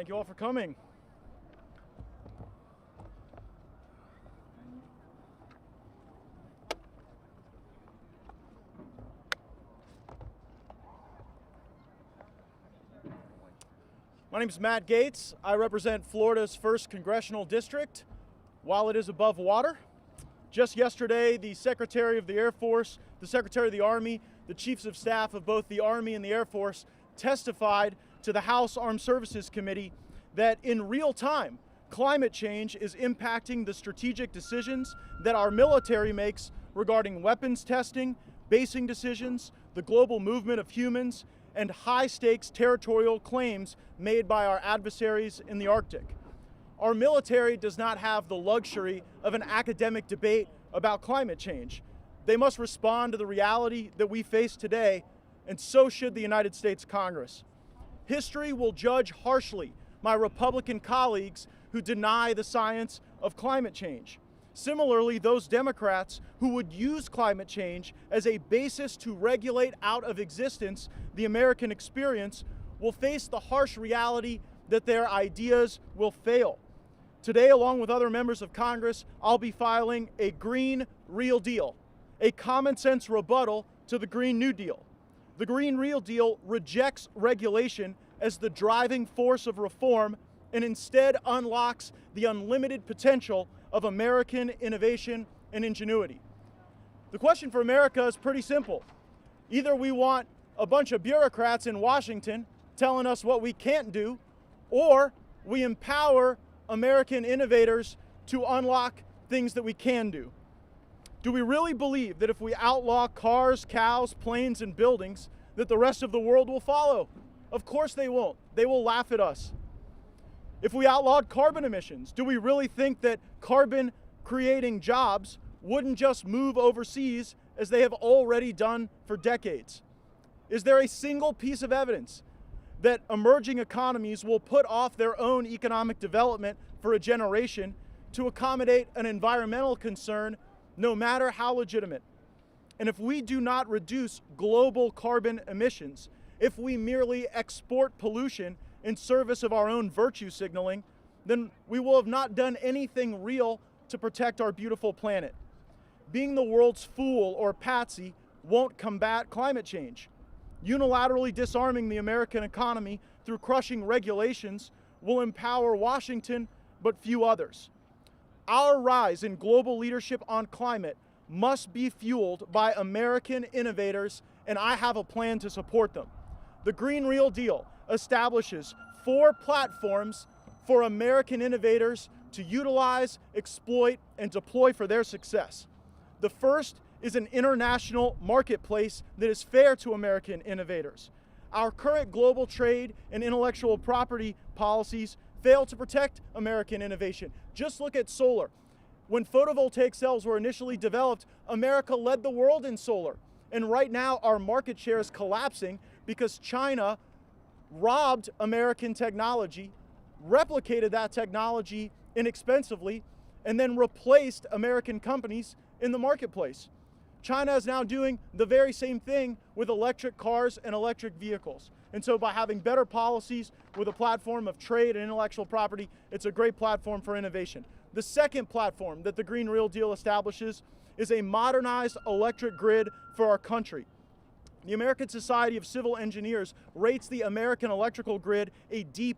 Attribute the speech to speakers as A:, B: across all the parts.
A: Thank you all for coming. My name is Matt Gaetz. I represent Florida's 1st Congressional District while it is above water. Just yesterday, the Secretary of the Air Force, the Secretary of the Army, the Chiefs of Staff of both the Army and the Air Force testified to the House Armed Services Committee that in real time, climate change is impacting the strategic decisions that our military makes regarding weapons testing, basing decisions, the global movement of humans, and high-stakes territorial claims made by our adversaries in the Arctic. Our military does not have the luxury of an academic debate about climate change. They must respond to the reality that we face today, and so should the United States Congress. History will judge harshly my Republican colleagues who deny the science of climate change. Similarly, those Democrats who would use climate change as a basis to regulate out of existence the American experience will face the harsh reality that their ideas will fail. Today, along with other members of Congress, I'll be filing a Green Real Deal, a common sense rebuttal to the Green New Deal. The Green Real Deal rejects regulation as the driving force of reform and instead unlocks the unlimited potential of American innovation and ingenuity. The question for America is pretty simple. Either we want a bunch of bureaucrats in Washington telling us what we can't do, or we empower American innovators to unlock things that we can do. Do we really believe that if we outlaw cars, cows, planes, and buildings, that the rest of the world will follow? Of course they won't. They will laugh at us. If we outlawed carbon emissions, do we really think that carbon-creating jobs wouldn't just move overseas as they have already done for decades? Is there a single piece of evidence that emerging economies will put off their own economic development for a generation to accommodate an environmental concern, no matter how legitimate? And if we do not reduce global carbon emissions, if we merely export pollution in service of our own virtue signaling, then we will have not done anything real to protect our beautiful planet. Being the world's fool or patsy won't combat climate change. Unilaterally disarming the American economy through crushing regulations will empower Washington, but few others. Our rise in global leadership on climate must be fueled by American innovators, and I have a plan to support them. The Green Real Deal establishes 4 platforms for American innovators to utilize, exploit, and deploy for their success. The first is an international marketplace that is fair to American innovators. Our current global trade and intellectual property policies fail to protect American innovation. Just look at solar. When photovoltaic cells were initially developed, America led the world in solar. And right now, our market share is collapsing because China robbed American technology, replicated that technology inexpensively, and then replaced American companies in the marketplace. China is now doing the very same thing with electric cars and electric vehicles. And so by having better policies with a platform of trade and intellectual property, it's a great platform for innovation. The second platform that the Green Real Deal establishes is a modernized electric grid for our country. The American Society of Civil Engineers rates the American electrical grid a D+.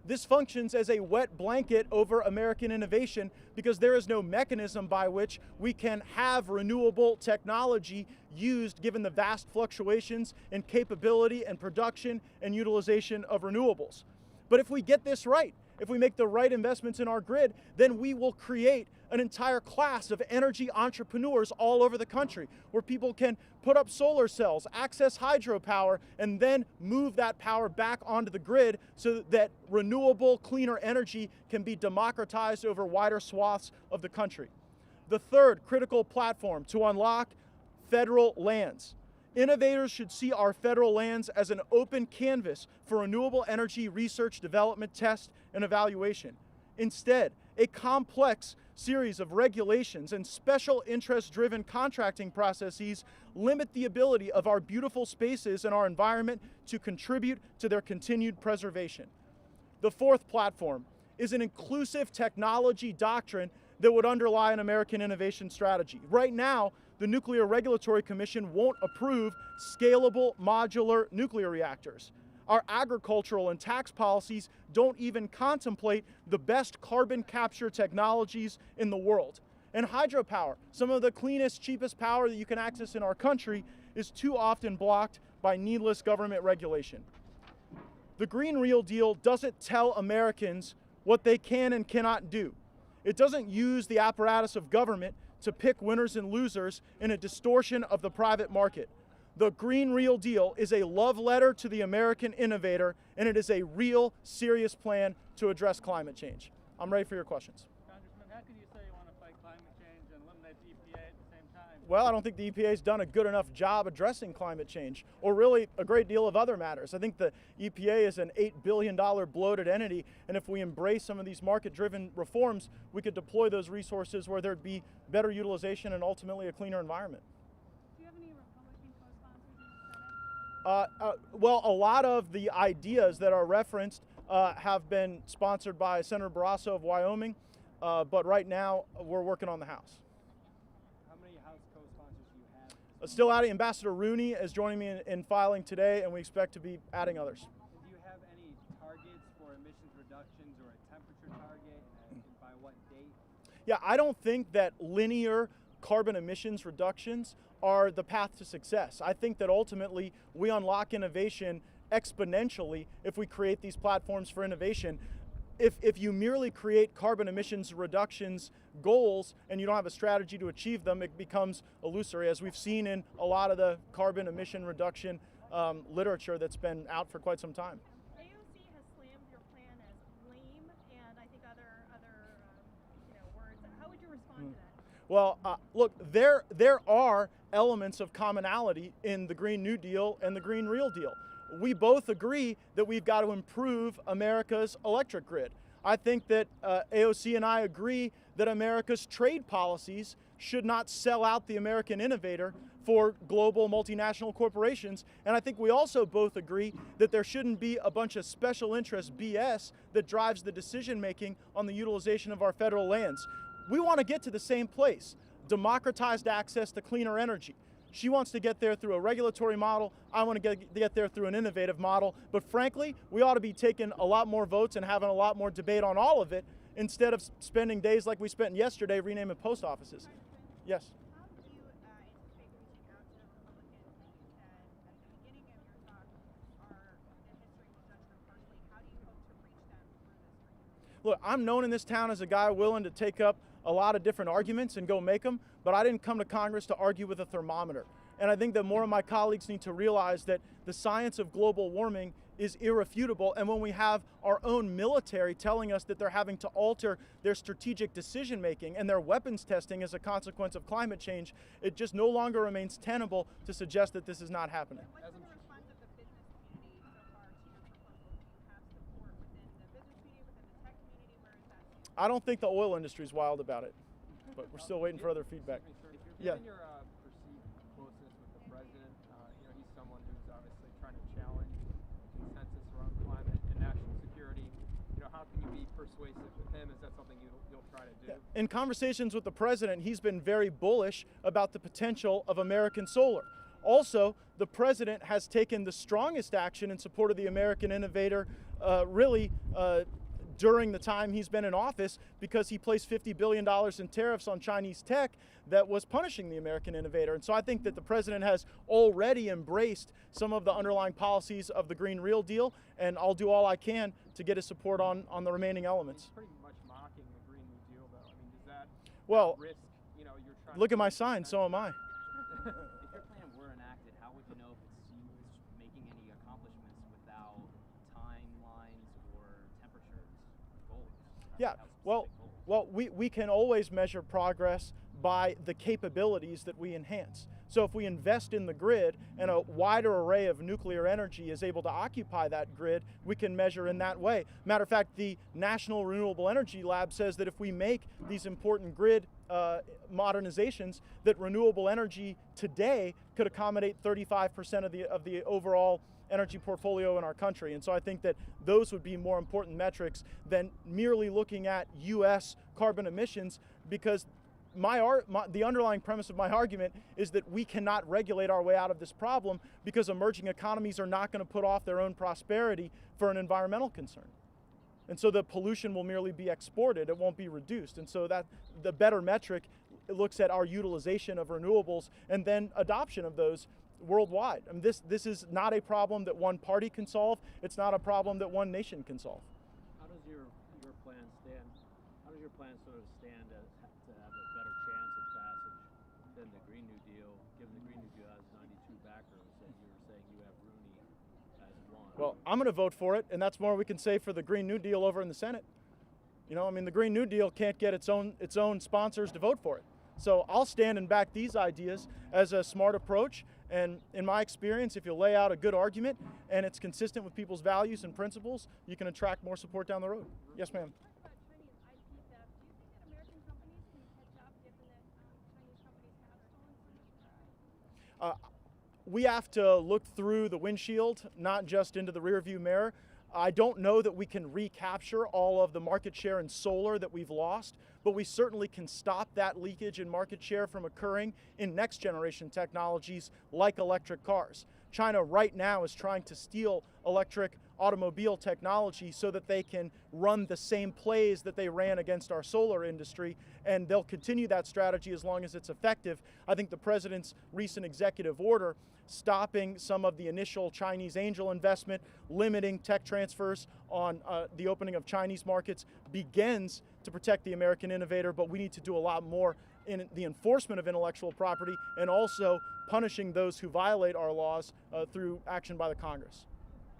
A: This functions as a wet blanket over American innovation because there is no mechanism by which we can have renewable technology used given the vast fluctuations in capability and production and utilization of renewables. But if we get this right, if we make the right investments in our grid, then we will create an entire class of energy entrepreneurs all over the country where people can put up solar cells, access hydropower, and then move that power back onto the grid so that renewable, cleaner energy can be democratized over wider swaths of the country. The third critical platform to unlock federal lands. Innovators should see our federal lands as an open canvas for renewable energy research, development, test, and evaluation. Instead, a complex series of regulations and special interest-driven contracting processes limit the ability of our beautiful spaces and our environment to contribute to their continued preservation. The fourth platform is an inclusive technology doctrine that would underlie an American innovation strategy. Right now, the Nuclear Regulatory Commission won't approve scalable modular nuclear reactors. Our agricultural and tax policies don't even contemplate the best carbon capture technologies in the world. And hydropower, some of the cleanest, cheapest power that you can access in our country, is too often blocked by needless government regulation. The Green Real Deal doesn't tell Americans what they can and cannot do. It doesn't use the apparatus of government to pick winners and losers in a distortion of the private market. The Green Real Deal is a love letter to the American innovator, and it is a real, serious plan to address climate change. I'm ready for your questions.
B: Congressman, how can you say you want to fight climate change and eliminate the EPA at the same time?
A: Well, I don't think the EPA's done a good enough job addressing climate change, or really a great deal of other matters. I think the EPA is an $8 billion bloated entity, and if we embrace some of these market-driven reforms, we could deploy those resources where there'd be better utilization and ultimately a cleaner environment.
C: Do you have any Republican co-sponsors in the Senate?
A: Well, a lot of the ideas that are referenced have been sponsored by Senator Barrasso of Wyoming, but right now we're working on the House.
B: How many House co-sponsors do you have?
A: Still adding, Ambassador Rooney is joining me in filing today, and we expect to be adding others.
B: And do you have any targets for emissions reductions or a temperature target, and by what date?
A: Yeah, I don't think that linear carbon emissions reductions are the path to success. I think that ultimately we unlock innovation exponentially if we create these platforms for innovation. If you merely create carbon emissions reductions goals and you don't have a strategy to achieve them, it becomes illusory, as we've seen in a lot of the carbon emission reduction literature that's been out for quite some time.
C: AOC has slammed your plan as lame and I think other words. How would you respond to that?
A: Well, look, there are elements of commonality in the Green New Deal and the Green Real Deal. We both agree that we've got to improve America's electric grid. I think that AOC and I agree that America's trade policies should not sell out the American innovator for global multinational corporations. And I think we also both agree that there shouldn't be a bunch of special interest BS that drives the decision making on the utilization of our federal lands. We want to get to the same place: democratized access to cleaner energy. She wants to get there through a regulatory model. I want to get there through an innovative model. But frankly, we ought to be taking a lot more votes and having a lot more debate on all of it instead of spending days like we spent yesterday renaming post offices. Yes?
C: How do you anticipate reaching out to the Republicans that you said at the beginning of your talk are the history will judge them harshly? How do you hope to reach them through this?
A: Look, I'm known in this town as a guy willing to take up a lot of different arguments and go make them, but I didn't come to Congress to argue with a thermometer. And I think that more of my colleagues need to realize that the science of global warming is irrefutable, and when we have our own military telling us that they're having to alter their strategic decision making and their weapons testing as a consequence of climate change, it just no longer remains tenable to suggest that this is not happening.
C: What's been the response of the business community so far to your proposal? Do you have support within the business community, within the tech community? Where is that?
A: I don't think the oil industry is wild about it, but we're still waiting for other feedback.
B: Given your perceived closeness with the president, he's someone who's obviously trying to challenge consensus around climate and national security. How can you be persuasive with him? Is that something you'll try to do?
A: In conversations with the president, he's been very bullish about the potential of American solar. Also, the president has taken the strongest action in support of the American innovator during the time he's been in office, because he placed $50 billion in tariffs on Chinese tech that was punishing the American innovator. And so I think that the president has already embraced some of the underlying policies of the Green Real Deal, and I'll do all I can to get his support on the remaining elements.
B: Pretty much mocking the Green New Deal, though. I mean, does that risk, you're trying
A: look at my sign, so am I.
D: If your plan were enacted, how would you know if it's making any accomplishments without timelines or temperatures goals?
A: Yeah, well, we can always measure progress by the capabilities that we enhance. So if we invest in the grid and a wider array of nuclear energy is able to occupy that grid, we can measure in that way. Matter of fact, the National Renewable Energy Lab says that if we make these important grid modernizations, that renewable energy today could accommodate 35% of the overall energy portfolio in our country. And so I think that those would be more important metrics than merely looking at U.S. carbon emissions, because the underlying premise of my argument is that we cannot regulate our way out of this problem, because emerging economies are not going to put off their own prosperity for an environmental concern. And so the pollution will merely be exported, it won't be reduced. And so that the better metric looks at our utilization of renewables and then adoption of those worldwide. I mean, this is not a problem that one party can solve. It's not a problem that one nation can solve.
E: How does your plan stand? How does your plan sort of stand to have a better chance of passage than the Green New Deal, given the Green New Deal has 92 backers and you were saying you have Rooney as one?
A: Well, I'm going to vote for it, and that's more we can say for the Green New Deal over in the Senate. You know, I mean, the Green New Deal can't get its own sponsors to vote for it. So I'll stand and back these ideas as a smart approach. And in my experience, if you lay out a good argument and it's consistent with people's values and principles, you can attract more support down the road. Yes, ma'am.
C: What about Chinese IP theft? Do you think that American companies can catch up, given that Chinese companies have stolen so much?
A: We have to look through the windshield, not just into the rearview mirror. I don't know that we can recapture all of the market share in solar that we've lost, but we certainly can stop that leakage in market share from occurring in next generation technologies like electric cars. China right now is trying to steal electric automobile technology so that they can run the same plays that they ran against our solar industry, and they'll continue that strategy as long as it's effective. I think the president's recent executive order stopping some of the initial Chinese angel investment, limiting tech transfers on the opening of Chinese markets begins to protect the American innovator, but we need to do a lot more in the enforcement of intellectual property and also punishing those who violate our laws through action by the Congress.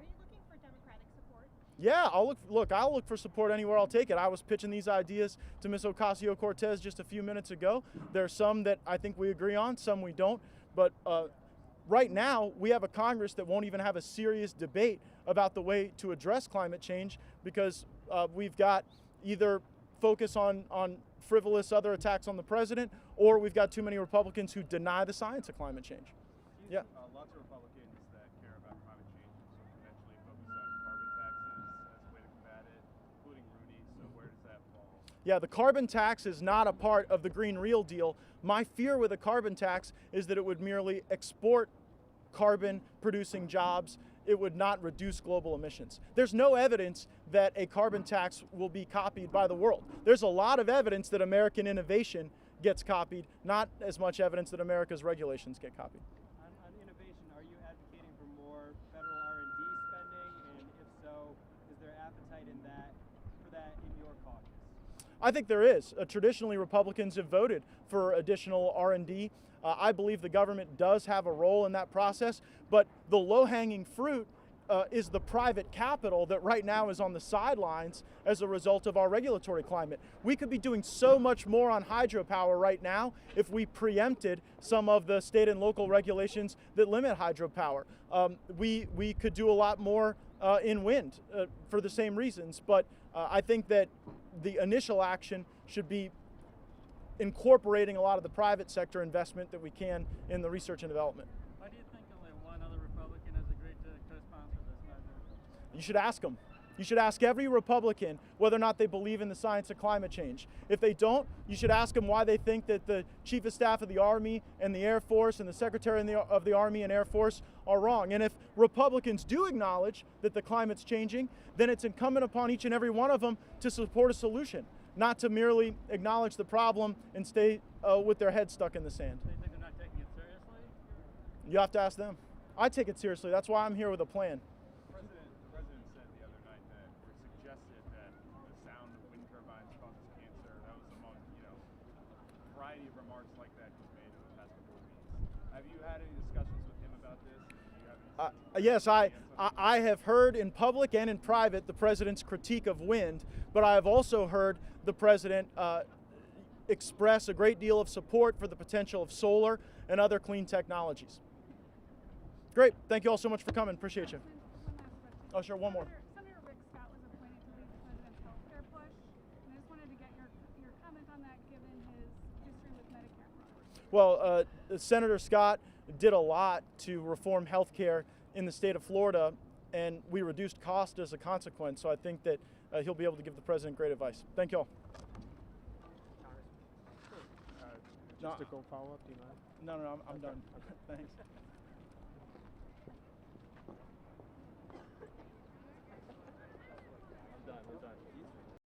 C: Are you looking for Democratic support?
A: Yeah, I'll look for support anywhere. I'll take it. I was pitching these ideas to Ms. Ocasio-Cortez just a few minutes ago. There are some that I think we agree on, some we don't, but right now, we have a Congress that won't even have a serious debate about the way to address climate change, because we've got either focus on frivolous other attacks on the president, or we've got too many Republicans who deny the science of climate change. Yeah.
F: Lots of Republicans that care about climate change so potentially focus on carbon taxes as a way to combat it, including Rooney. So where does that fall?
A: Yeah, the carbon tax is not a part of the Green Real Deal. My fear with a carbon tax is that it would merely export carbon producing jobs. It would not reduce global emissions. There's no evidence that a carbon tax will be copied by the world. There's a lot of evidence that American innovation gets copied, not as much evidence that America's regulations get copied.
B: On innovation, are you advocating for more federal R&D spending? And if so, is there appetite for that in your caucus?
A: I think there is. Traditionally, Republicans have voted for additional R&D. I believe the government does have a role in that process, but the low-hanging fruit is the private capital that right now is on the sidelines as a result of our regulatory climate. We could be doing so much more on hydropower right now if we preempted some of the state and local regulations that limit hydropower. We could do a lot more in wind for the same reasons, but I think that the initial action should be incorporating a lot of the private sector investment that we can in the research and development.
E: Why do you think only one other Republican has agreed to co-sponsor this measure?
A: You should ask them. You should ask every Republican whether or not they believe in the science of climate change. If they don't, you should ask them why they think that the Chief of Staff of the Army and the Air Force and the Secretary of the Army and Air Force are wrong. And if Republicans do acknowledge that the climate's changing, then it's incumbent upon each and every one of them to support a solution, not to merely acknowledge the problem and stay with their head stuck in the sand.
E: Do you think they're not taking it seriously?
A: You have to ask them. I take it seriously. That's why I'm here with a plan.
F: The president said the other night that, or suggested that the sound of wind turbines causes cancer. That was among, a variety of remarks like that he's made in the past couple of weeks. Have you had any discussions with him about this? Do you have any
A: Yes, I have heard in public and in private the president's critique of wind, but I have also heard the president express a great deal of support for the potential of solar and other clean technologies. Great. Thank you all so much for coming. Appreciate you.
C: One last question.
A: Oh, sure. One more.
C: Senator Rick Scott was appointed to lead the president's health care push, and I just wanted to get your comment on that, given his history with Medicare.
A: Well, Senator Scott did a lot to reform health care in the state of Florida, and we reduced cost as a consequence. So I think that he'll be able to give the president great advice. Thank you all.
B: Just a quick follow-up, do you mind?
A: No, I'm
B: Okay.
A: done. Thanks.